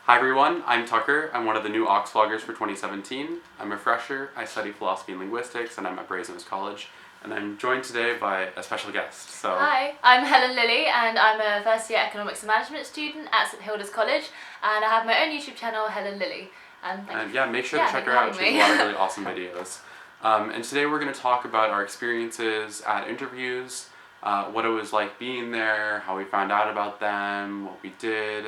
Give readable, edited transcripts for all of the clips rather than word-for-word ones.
Hi everyone, I'm Tucker. I'm one of the new Oxvloggers for 2017. I'm a fresher, I study philosophy and linguistics, and I'm at Brasenose College. And I'm joined today by a special guest. Hi, I'm Helen Lilly, and I'm a first year economics and management student at St Hilda's College, and I have my own YouTube channel, Helen Lilly. And make sure to check her out. She has a lot of really awesome videos. And today we're going to talk about our experiences at interviews, what it was like being there, how we found out about them, what we did.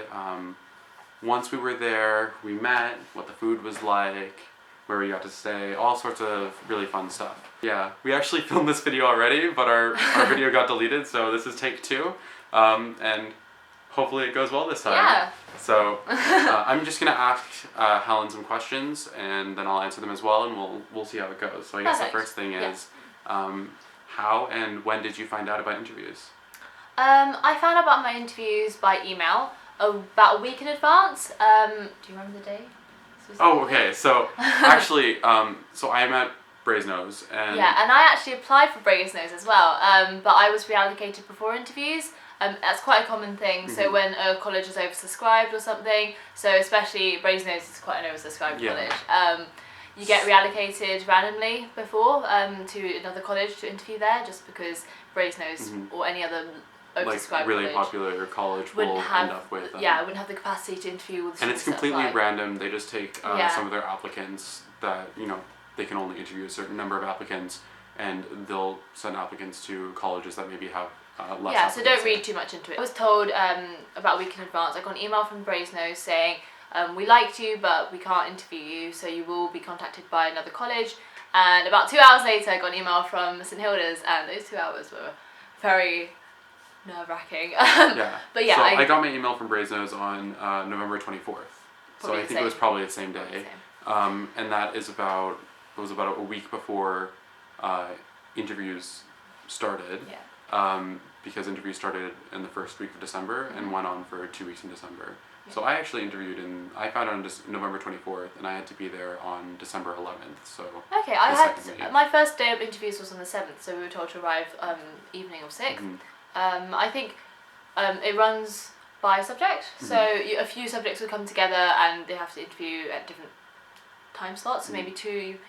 Once we were there, we met, what the food was like, where we got to stay, all sorts of really fun stuff. Yeah, we actually filmed this video already, but our video got deleted, so this is take 2. And hopefully it goes well this time. Yeah. So I'm just going to ask Helen some questions, and then I'll answer them as well, and we'll see how it goes. So I guess the first thing is, how and when did you find out about interviews? I found out about my interviews by email about a week in advance. Do you remember the day? Oh, okay. So actually, so I'm at Brasenose, and yeah, and I actually applied for Brasenose as well. But I was reallocated before interviews. That's quite a common thing. Mm-hmm. So when a college is oversubscribed or something, so especially Brasenose is quite an oversubscribed college. You get reallocated randomly before to another college to interview there, just because Brasenose or any other oversubscribed really popular college will end up with wouldn't have the capacity to interview with. And it's completely random. They just take some of their applicants that they can only interview a certain number of applicants, and they'll send applicants to colleges that maybe have less. Yeah, so don't read too much into it. I was told about a week in advance. I got an email from Brasenose saying we liked you, but we can't interview you, so you will be contacted by another college. And about 2 hours later, I got an email from St Hilda's, and those 2 hours were very nerve-wracking. But yeah, so I got my email from Brasenose on November 24th. So I think it was probably the same day. And that is about a week before interviews started. Yeah. Because interviews started in the first week of December and went on for 2 weeks in December. Yeah. So I actually interviewed I found out on November 24th, and I had to be there on December 11th. So okay, my first day of interviews was on the 7th, so we were told to arrive evening of 6th. Mm-hmm. I think it runs by subject, so a few subjects will come together and they have to interview at different time slots. So maybe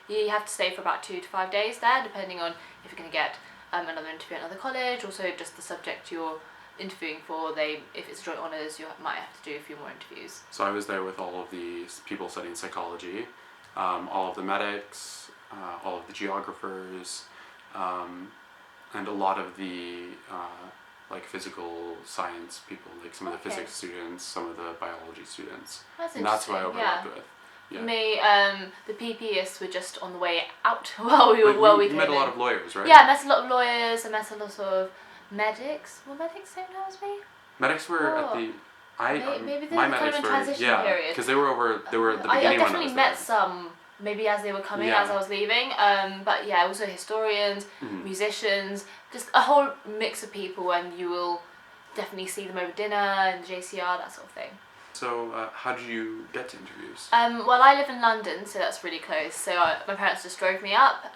you have to stay for about 2 to 5 days there, depending on if you're going to get another interview at another college. Also, just the subject you're interviewing for, if it's joint honours, you might have to do a few more interviews. So I was there with all of the people studying psychology, all of the medics, all of the geographers, and a lot of the physical science people, like some of the physics students, some of the biology students. That's interesting. And that's who I overlapped with. Yeah. Me, the PPists were just on the way out while we came in. You met a lot of lawyers, right? Yeah, I met a lot of lawyers. I met a lot of medics. Were medics same time as me? Medics were at the. Maybe they were kind of in transition period. Because they were at the beginning. I definitely met some. Maybe as they were coming, as I was leaving. But yeah, also historians, musicians, just a whole mix of people, and you will definitely see them over dinner and JCR, that sort of thing. So how did you get to interviews? Well, I live in London, so that's really close. So my parents just drove me up.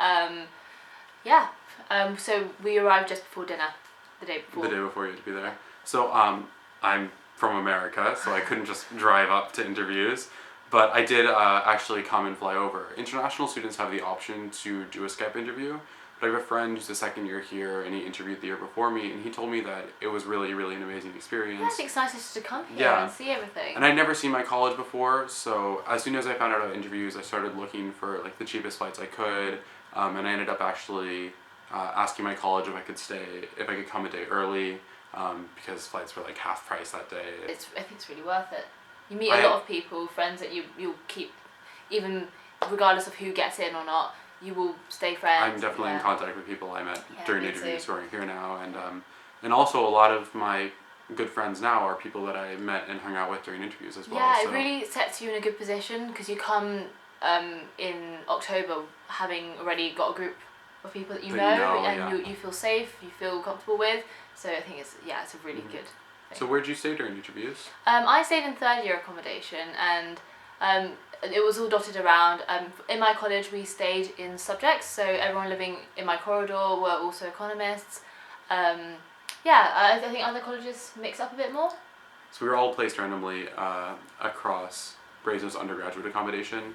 So we arrived just before dinner, the day before. The day before you had to be there. So I'm from America, so I couldn't just drive up to interviews. But I did actually come and fly over. International students have the option to do a Skype interview. But I have a friend who's a second year here, and he interviewed the year before me, and he told me that it was really, really an amazing experience. Yeah, I think it's nice just to come here and see everything. And I'd never seen my college before, so as soon as I found out about interviews, I started looking for the cheapest flights I could, and I ended up actually asking my college if I could come a day early, because flights were half price that day. I think it's really worth it. You meet a lot of people, friends that you'll keep, even regardless of who gets in or not, you will stay friends. I'm definitely in contact with people I met during interviews who are here now, and also a lot of my good friends now are people that I met and hung out with during interviews as well. Yeah, it really sets you in a good position, because you come in October having already got a group of people that you know and you feel safe, you feel comfortable with. So I think it's a really good thing. So where'd you stay during interviews? I stayed in third year accommodation, and it was all dotted around. In my college we stayed in subjects, so everyone living in my corridor were also economists. I think other colleges mix up a bit more. So we were all placed randomly across Brasenose undergraduate accommodation.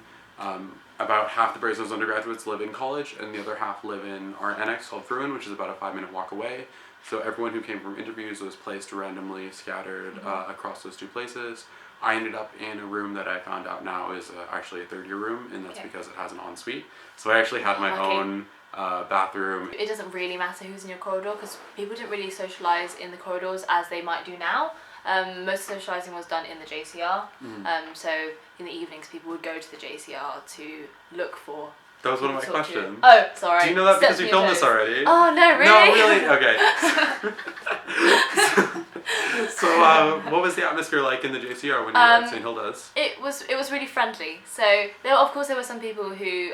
About half the Brasenose undergraduates live in college, and the other half live in our annex called Fruin, which is about a 5-minute walk away. So everyone who came from interviews was placed randomly scattered across those two places. I ended up in a room that I found out now is actually a third-year room, and that's because it has an ensuite. So I actually had my own bathroom. It doesn't really matter who's in your corridor because people didn't really socialise in the corridors as they might do now. Most socialising was done in the JCR. So in the evenings, people would go to the JCR to look for. That was one of my questions. Oh, sorry. Do you know that because we filmed this already? Oh, no, really? No, really? Okay. So what was the atmosphere like in the JCR when you were at St. Hilda's? It was really friendly. So of course there were some people who,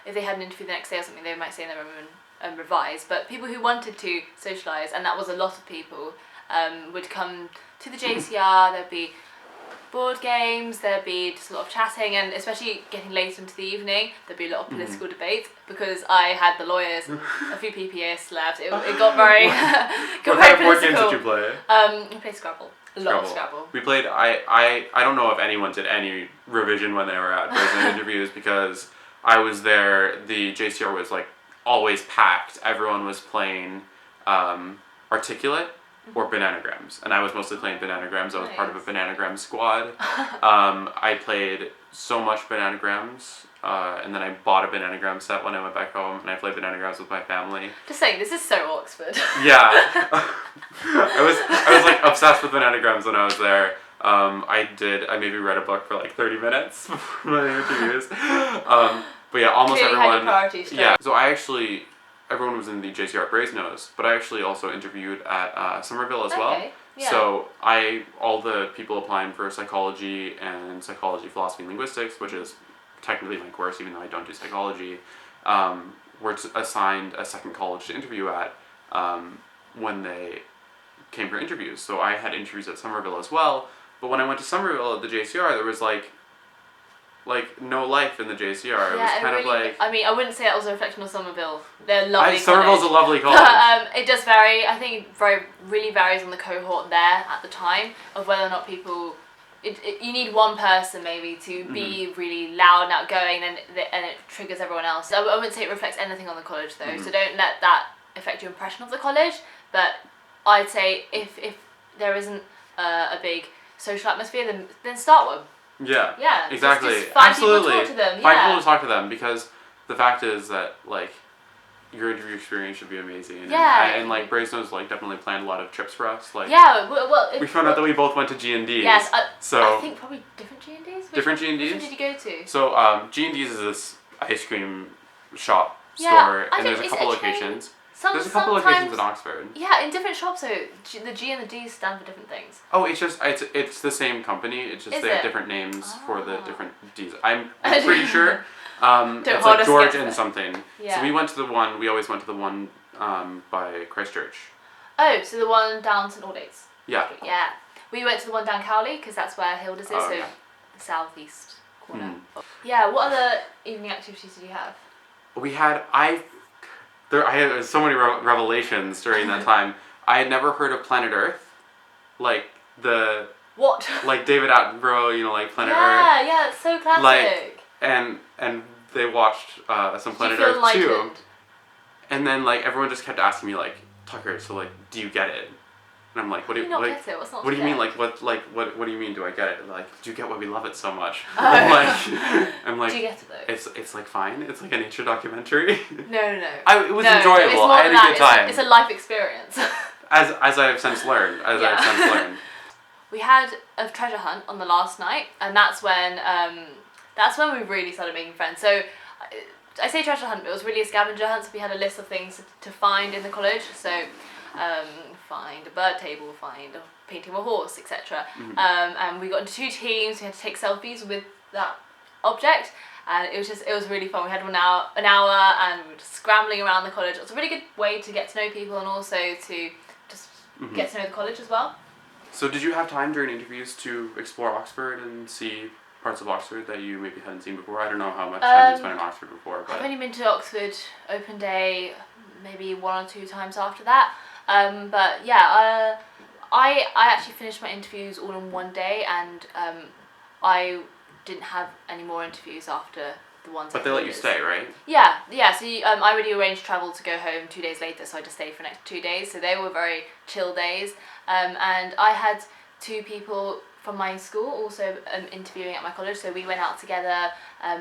if they had an interview the next day or something, they might stay in their room and revise. But people who wanted to socialise, and that was a lot of people, would come to the JCR. There'd be board games, there'd be just a lot of chatting, and especially getting late into the evening, there'd be a lot of political debate because I had the lawyers, a few PPS left. It got very, What kind of board games did you play? We played Scrabble. A lot of Scrabble. We played. I don't know if anyone did any revision when they were at prison interviews because I was there. The JCR was like always packed. Everyone was playing Articulate or Bananagrams, and I was mostly playing Bananagrams. I was part of a Bananagram squad. I played so much Bananagrams, and then I bought a Bananagram set when I went back home, and I played Bananagrams with my family. Just saying, this is so Oxford. Yeah. I was like obsessed with Bananagrams when I was there. I maybe read a book for like 30 minutes before my interviews. But yeah, almost Clearly everyone. had your priorities straight. Yeah. So everyone was in the JCR at Brasenose, but I actually also interviewed at Somerville as well. Yeah. So all the people applying for psychology and psychology, philosophy, and linguistics, which is technically my course, even though I don't do psychology, were assigned a second college to interview at when they came for interviews. So I had interviews at Somerville as well, but when I went to Somerville at the JCR, there was like no life in the JCR. It was kind of like. I mean, I wouldn't say that was a reflection of Somerville. They're lovely. Somerville's a lovely college. But it does vary. I think it really varies on the cohort there at the time of whether or not people. You need one person maybe to be really loud and outgoing, and it triggers everyone else. So I wouldn't say it reflects anything on the college though. So don't let that affect your impression of the college. But I'd say if there isn't a big social atmosphere, then start one. Yeah. Yeah. Exactly. Just find Absolutely. people to talk to them. Find people to talk to them because the fact is that like your interview experience should be amazing. And like Brasenose definitely planned a lot of trips for us. Like we found out that we both went to G&Ds. Yes. So I think probably different G&Ds. Different G&Ds. Which one did you go to? So G&Ds is this ice cream shop store, and there's a couple locations. There's a couple locations in Oxford. Yeah, in different shops, so the G and the D stand for different things. Oh, it's the same company. It's just they have different names for the different Ds. I'm pretty sure. It's like George and something. Yeah. So we always went to the one by Christchurch. Oh, so the one down St Aldate's. Yeah. Yeah. We went to the one down Cowley because that's where Hilda's is, so the southeast corner. Yeah. What other evening activities did you have? We had I had so many revelations during that time. I had never heard of Planet Earth, like the what? Like David Attenborough, like Planet Earth. Yeah, it's so classic. Like and they watched some Planet Earth too, and then everyone just kept asking me Tucker, so do you get it? And I'm like, what do you not get it? What's not what do you mean? What do you mean? Do I get it? Do you get why we love it so much? I'm like, do you get it though? It's fine. It's like a nature documentary. No. It was enjoyable. It's more I had a good time. It's a life experience. As I have since learned. We had a treasure hunt on the last night, and that's when we really started making friends. So I say treasure hunt, but it was really a scavenger hunt. So we had a list of things to find in the college. So. Find a bird table, find a painting of a horse, etc. And we got into 2 teams. We had to take selfies with that object, and it was really fun. We had an hour, and we were just scrambling around the college. It was a really good way to get to know people and also to just get to know the college as well. So did you have time during interviews to explore Oxford and see parts of Oxford that you maybe hadn't seen before? I don't know how much time you spent in Oxford before, but I've only been to Oxford open day maybe 1 or 2 times after that. But yeah, I actually finished my interviews all in one day, and I didn't have any more interviews after the ones. But they let you stay, right? Yeah. So I already arranged travel to go home 2 days later, so I just stayed for the next 2 days. So they were very chill days, and I had 2 people from my school also interviewing at my college. So we went out together,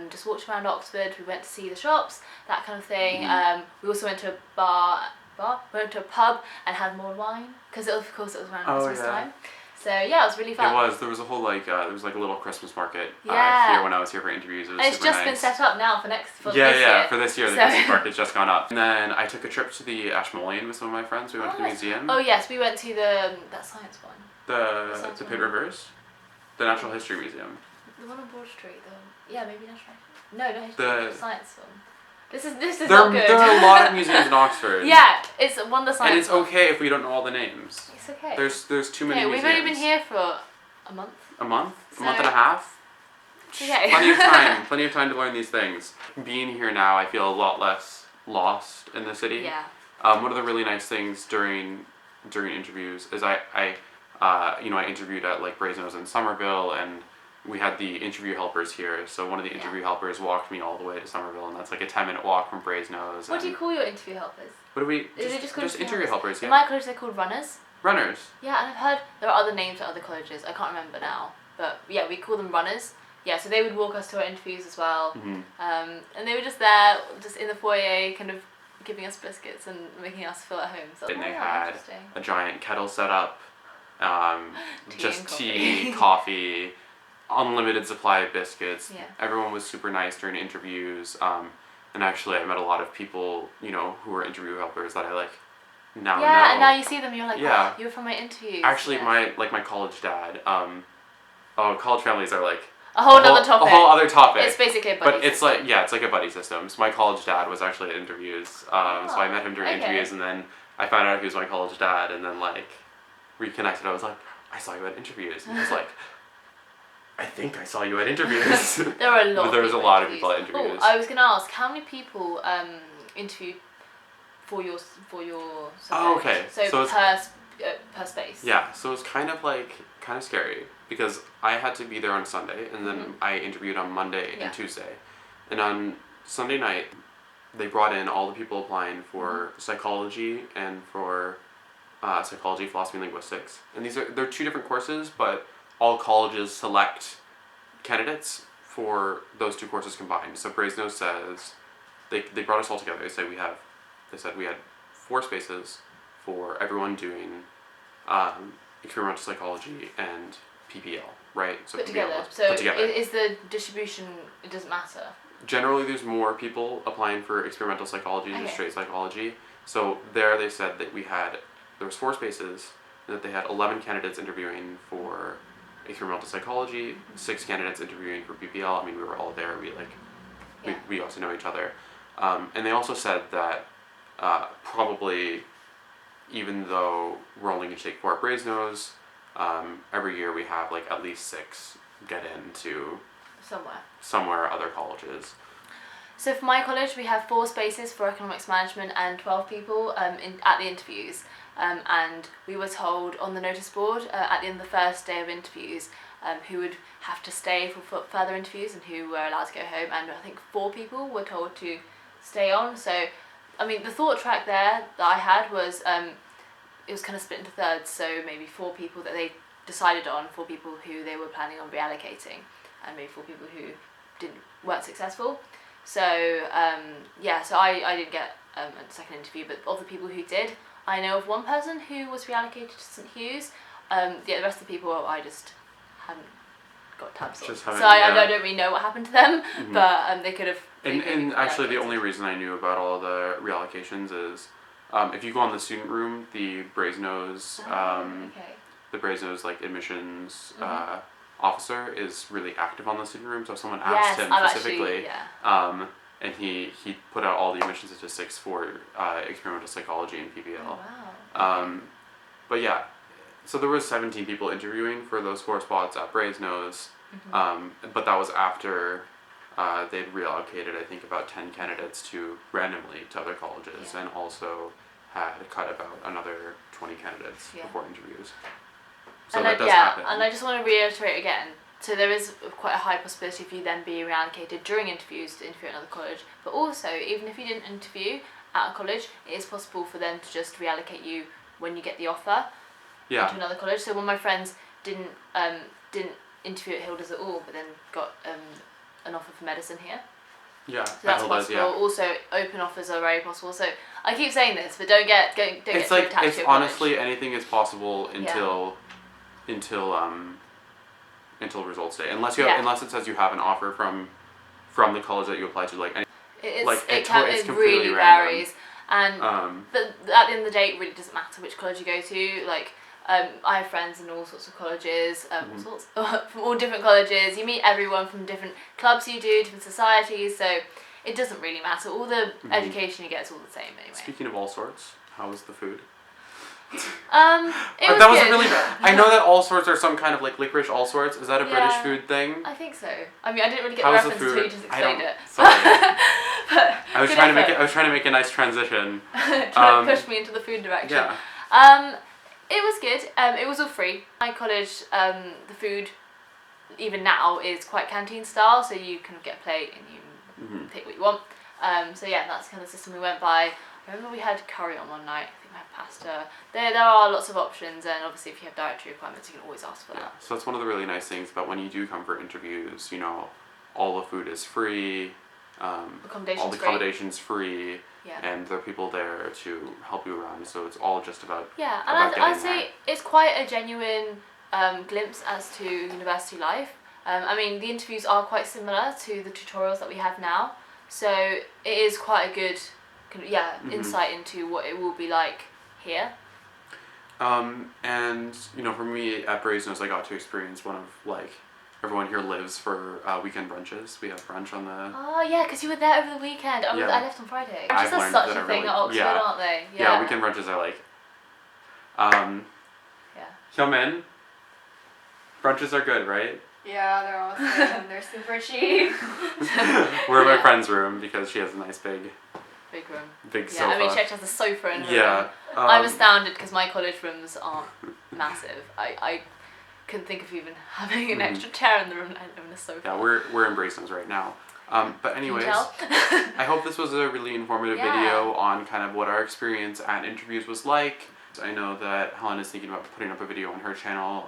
just walked around Oxford. We went to see the shops, that kind of thing. We also went to we went to a pub and had more wine because of course it was around Christmas time. So yeah, it was really fun. It was. There was a whole there was like a little Christmas market here when I was here for interviews. It was it's super just nice. been set up now for this year. For this year the Christmas market's just gone up. And then I took a trip to the Ashmolean with some of my friends. We went to the museum. Oh yes, we went to that science one. The Pitt Rivers, the Natural History Museum. The one on Broad Street, maybe Natural. No, the science one. This is not good. There are a lot of museums in Oxford. Yeah, it's one of the science. And it's okay if we don't know all the names. It's okay. There's too many museums. We've only been here for a month. A month? A month and a half? Okay. Plenty of time. Plenty of time to learn these things. Being here now, I feel a lot less lost in the city. Yeah. One of the really nice things during interviews is I interviewed at like Brasenose in Somerville, and we had the interview helpers here. So one of the interview helpers walked me all the way to Somerville, and that's like a 10-minute walk from Brasenose. What do you call your interview helpers? What do we? Just interview helpers. Yeah. In my college, they're called runners. Runners. Yeah, and I've heard there are other names at other colleges. I can't remember now, but yeah, we call them runners. Yeah, so they would walk us to our interviews as well, and they were just there, just in the foyer, kind of giving us biscuits and making us feel at home. So and they had a giant kettle set up, just tea, coffee, unlimited supply of biscuits. Yeah. Everyone was super nice during interviews, and actually I met a lot of people, who were interview helpers that I now know. Yeah, and now you see them, you're like, yeah. Oh, you were from my interviews. Actually, my college dad, college families are like a whole other topic. A whole other topic. It's basically a buddy system. It's like a buddy system. So my college dad was actually at interviews, so I met him during interviews, and then I found out he was my college dad, and then reconnected. I was like, I saw you at interviews, and he was like, I think I saw you at interviews. There were a lot. There was a lot of people at interviews. Oh, I was gonna ask, how many people interviewed for your subject? Oh, okay. So per space. Yeah, so it was kind of scary because I had to be there on Sunday, and then I interviewed on Monday and Tuesday, and on Sunday night they brought in all the people applying for psychology and for psychology, philosophy, and linguistics, and they're 2 different courses, but all colleges select candidates for those 2 courses combined. So Brasenose says they brought us all together. They said we had 4 spaces for everyone doing experimental psychology and PPL, right? So put together. Is the distribution, it doesn't matter? Generally, there's more people applying for experimental psychology than straight psychology. So there they said that there was 4 spaces, and that they had 11 candidates interviewing for experimental psychology, 6 candidates interviewing for PPL. I mean, we were all there. We got to know each other. And they also said that probably, even though we're only going to take 4 at Brasenose, every year we have at least 6 get into somewhere other colleges. So for my college, we have 4 spaces for economics management and 12 people at the interviews. And we were told on the notice board at the end of the first day of interviews who would have to stay for further interviews and who were allowed to go home. And I think 4 people were told to stay on. So, I mean, the thought track there that I had was it was kind of split into thirds. So maybe 4 people that they decided on, 4 people who they were planning on reallocating, and maybe 4 people who weren't successsul. So so I didn't get a second interview, but of the people who did, I know of one person who was reallocated to St Hugh's. The rest of the people I just hadn't got tabs on. So I don't really know what happened to them, but they could have. And actually, the only reason I knew about all the reallocations is if you go on the student room, the Brasenose, the Brasenose admissions officer is really active on the student room. So if someone asked him specifically, and he put out all the admission statistics for experimental psychology and PPL. Oh, wow. But yeah, so there was 17 people interviewing for those 4 spots at Brasenose, but that was after they'd reallocated, I think, about 10 candidates randomly to other colleges, and also had cut about another 20 candidates before interviews. So and that does happen. And I just want to reiterate again, so there is quite a high possibility of you then being reallocated during interviews to interview at another college, but also even if you didn't interview at a college, it is possible for them to just reallocate you when you get the offer to another college. So one of my friends didn't interview at Hilda's at all, but then got an offer for medicine here. Yeah, so that's possible. Also, open offers are very possible. So I keep saying this, but don't get attached to your college. It's honestly anything is possible until results day, unless it says you have an offer from the college that you applied to. It really varies, and but at the end of the day, it really doesn't matter which college you go to. Like I have friends in all sorts of colleges, from all different colleges. You meet everyone from different clubs you do, different societies. So it doesn't really matter. All the education you get is all the same anyway. Speaking of all sorts, how was the food? It was that was good. really. I know that all sorts are some kind of like licorice all sorts. Is that a British food thing? I think so. I mean, I didn't really get the reference until you just explained it. Sorry. I was trying to make a nice transition. Trying to push me into the food direction. Yeah. It was good. It was all free. My college, the food, even now, is quite canteen style. So you kind of get a plate and you pick what you want. So yeah, that's kind of the system we went by. I remember we had curry on one night. I think we had pasta. There are lots of options, and obviously if you have dietary requirements, you can always ask for that. So that's one of the really nice things about when you do come for interviews. All the food is free. All the accommodation's free. Yeah. And there are people there to help you around, so it's all just about I'd say it's quite a genuine glimpse as to university life. I mean, the interviews are quite similar to the tutorials that we have now, so it is quite a good insight into what it will be like here. And for me at Brasenose, I got to experience one of everyone here lives for weekend brunches. We have brunch on the... Oh yeah, because you were there over the weekend. I left on Friday. Brunches are such a thing at Oxford, aren't they? Yeah, weekend brunches I like. Helen, brunches are good, right? Yeah, they're awesome. They're super cheap. We're in my friend's room because she has a nice big room. Big sofa. Yeah, I mean, she actually has a sofa in her room. I'm astounded because my college rooms aren't massive. I couldn't think of even having an extra chair in the room and a sofa. Yeah, we're in Brasenose right now. But anyways, I hope this was a really informative video on kind of what our experience at interviews was like. I know that Helen is thinking about putting up a video on her channel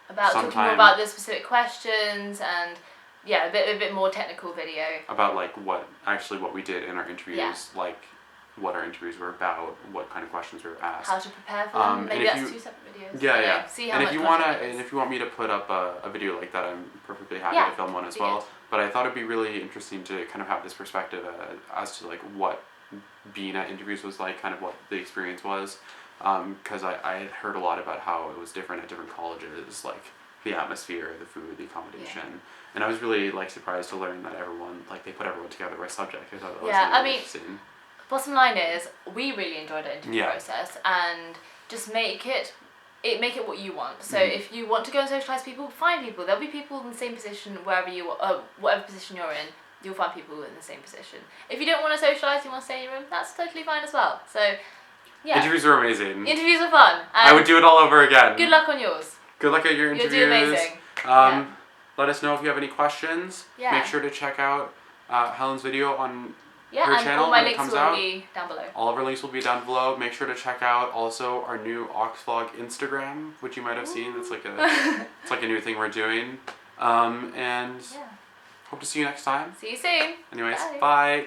about talking more about the specific questions and a bit more technical video. About what we did in our interviews, what our interviews were about, what kind of questions we were asked. How to prepare for them. Maybe that's 2 separate videos. Yeah. See how and much if you want me to put up a video like that, I'm perfectly happy to film one as well. Good. But I thought it'd be really interesting to kind of have this perspective as to what being at interviews was like, kind of what the experience was. Because I had heard a lot about how it was different at different colleges, like the atmosphere, the food, the accommodation, and I was really surprised to learn that everyone they put everyone together by subject. I thought that was really interesting. Bottom line is we really enjoyed our interview process, and just make it what you want. So if you want to go and socialise people, find people. There'll be people in the same position wherever whatever position you're in. You'll find people in the same position. If you don't want to socialise, you want to stay in your room, that's totally fine as well. So. Yeah. Interviews were amazing. Interviews are fun. I would do it all over again. Good luck on yours. Good luck at your interviews. You'll do amazing. Let us know if you have any questions. Yeah. Make sure to check out Helen's video on her channel when it comes out. All my links will be down below. All of our links will be down below. Make sure to check out also our new Oxvlog Instagram, which you might have seen. It's like a new thing we're doing. And hope to see you next time. See you soon. Anyways, bye.